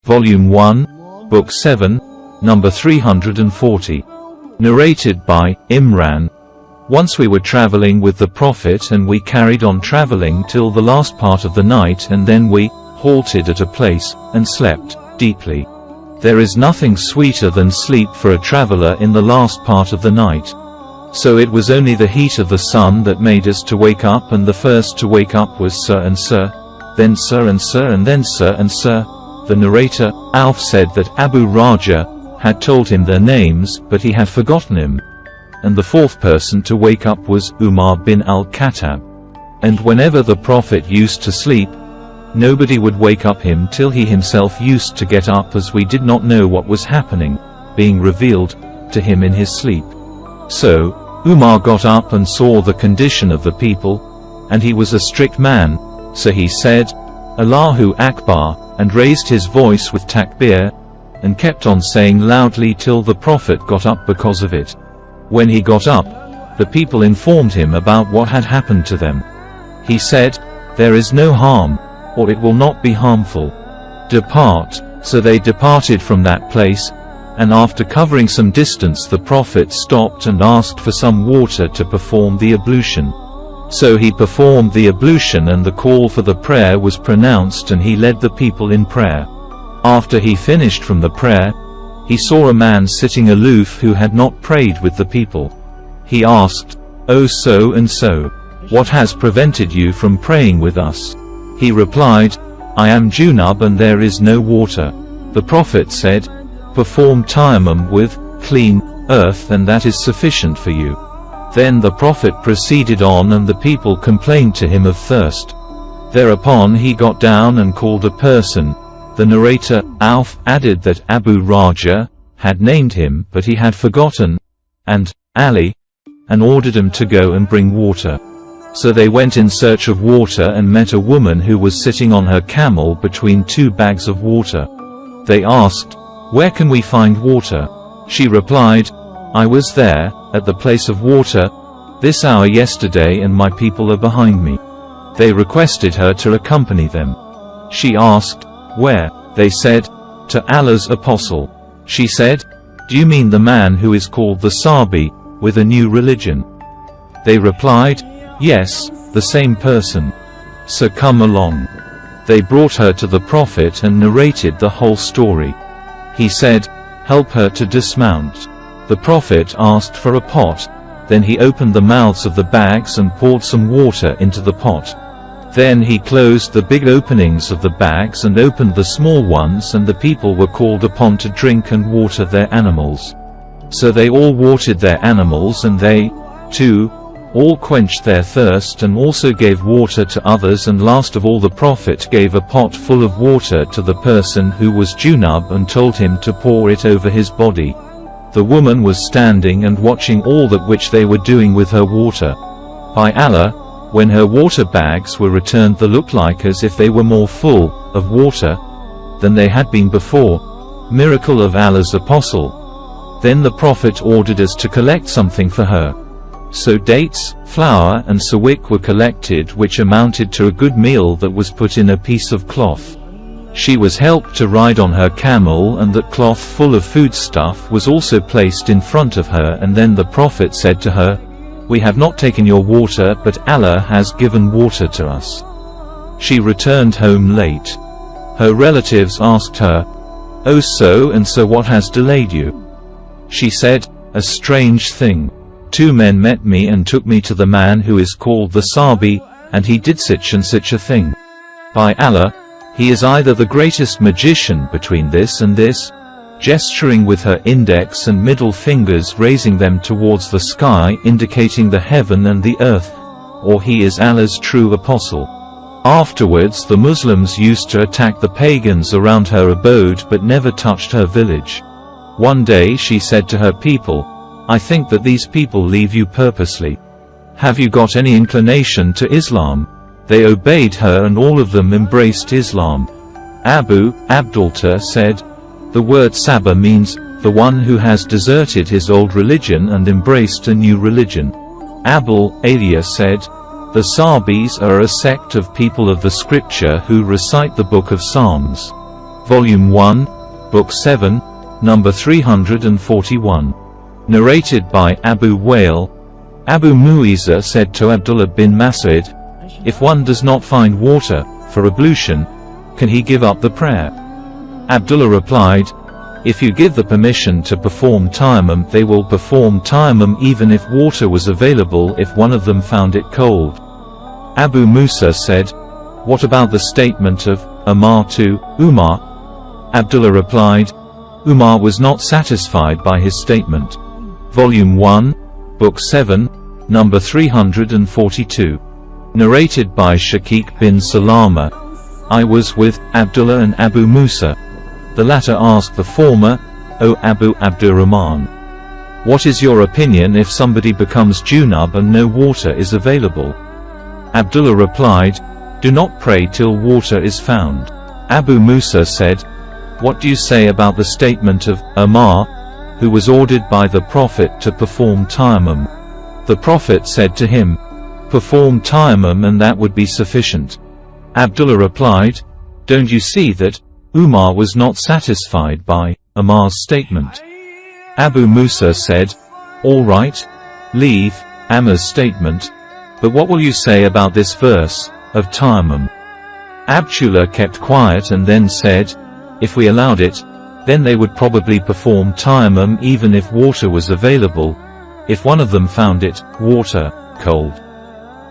Volume 1, Book 7, number 340. Narrated by Imran. Once we were traveling with the Prophet and we carried on traveling till the last part of the night, and then we halted at a place and slept deeply. There is nothing sweeter than sleep for a traveler in the last part of the night. So it was only the heat of the sun that made us to wake up, and the first to wake up was Sir and Sir, then Sir and Sir, and then Sir and Sir. The narrator, Alf, said that Abu Raja had told him their names, but he had forgotten him. And the fourth person to wake up was Umar bin al-Khattab. And whenever the Prophet used to sleep, nobody would wake up him till he himself used to get up, as we did not know what was happening, being revealed to him in his sleep. So, Umar got up and saw the condition of the people, and he was a strict man, so he said, Allahu Akbar, and raised his voice with takbir, and kept on saying loudly till the Prophet got up because of it. When he got up, the people informed him about what had happened to them. He said, "There is no harm, or it will not be harmful. Depart." So they departed from that place, and after covering some distance the Prophet stopped and asked for some water to perform the ablution. So he performed the ablution, and the call for the prayer was pronounced, and he led the people in prayer. After he finished from the prayer, he saw a man sitting aloof who had not prayed with the people. He asked, "O so and so, what has prevented you from praying with us?" He replied, "I am Junub and there is no water." The Prophet said, "Perform tayammum with clean earth, and that is sufficient for you." Then the Prophet proceeded on, and the people complained to him of thirst. Thereupon he got down and called a person. The narrator, Alf, added that Abu Raja had named him, but he had forgotten, and Ali, and ordered him to go and bring water. So they went in search of water and met a woman who was sitting on her camel between two bags of water. They asked, "Where can we find water?" She replied, "I was there, at the place of water, this hour yesterday, and my people are behind me." They requested her to accompany them. She asked, "Where?" They said, "To Allah's apostle." She said, "Do you mean the man who is called the Sabi, with a new religion?" They replied, "Yes, the same person." "So come along." They brought her to the Prophet and narrated the whole story. He said, "Help her to dismount." The Prophet asked for a pot. Then he opened the mouths of the bags and poured some water into the pot. Then he closed the big openings of the bags and opened the small ones, and the people were called upon to drink and water their animals. So they all watered their animals, and they, too, all quenched their thirst, and also gave water to others. And last of all the Prophet gave a pot full of water to the person who was Junub and told him to pour it over his body. The woman was standing and watching all that which they were doing with her water. By Allah, when her water bags were returned, they looked like as if they were more full of water than they had been before. Miracle of Allah's apostle. Then the Prophet ordered us to collect something for her. So dates, flour and sawik were collected, which amounted to a good meal that was put in a piece of cloth. She was helped to ride on her camel, and that cloth full of foodstuff was also placed in front of her. And then the Prophet said to her, "We have not taken your water, but Allah has given water to us." She returned home late. Her relatives asked her, "Oh so and so, what has delayed you?" She said, "A strange thing. 2 men met me and took me to the man who is called the Sabi, and he did such and such a thing. By Allah, he is either the greatest magician between this and this," gesturing with her index and middle fingers, raising them towards the sky, indicating the heaven and the earth, "or he is Allah's true apostle." Afterwards the Muslims used to attack the pagans around her abode, but never touched her village. One day she said to her people, "I think that these people leave you purposely. Have you got any inclination to Islam?" They obeyed her, and all of them embraced Islam. Abu Abdullah said, "The word Saba means, the one who has deserted his old religion and embraced a new religion." Abul Aliya said, "The Sabis are a sect of people of the scripture who recite the book of Psalms. Volume 1, Book 7, number 341. Narrated by Abu Wa'il. Abu Mu'iza said to Abdullah bin Mas'ud, "If one does not find water for ablution, can he give up the prayer?" Abdullah replied, "If you give the permission to perform tayammum, they will perform tayammum even if water was available if one of them found it cold." Abu Musa said, "What about the statement of Umar to Umar?" Abdullah replied, "Umar was not satisfied by his statement." Volume 1, Book 7, number 342. Narrated by Shaqiq bin Salama. I was with Abdullah and Abu Musa. The latter asked the former, "O Abu Abdurrahman, what is your opinion if somebody becomes junub and no water is available?" Abdullah replied, "Do not pray till water is found." Abu Musa said, "What do you say about the statement of Umar, who was ordered by the Prophet to perform tayammum? The Prophet said to him, 'Perform tayammum and that would be sufficient.'" Abdullah replied, "Don't you see that Umar was not satisfied by Umar's statement?" Abu Musa said, "All right, leave Umar's statement, but what will you say about this verse of tayammum?" Abdullah kept quiet and then said, "If we allowed it, then they would probably perform tayammum even if water was available, if one of them found it, water, cold."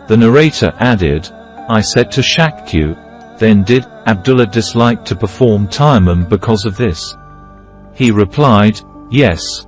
The narrator added, "I said to Shakku, then did Abdullah dislike to perform tayammum because of this?" He replied, "Yes."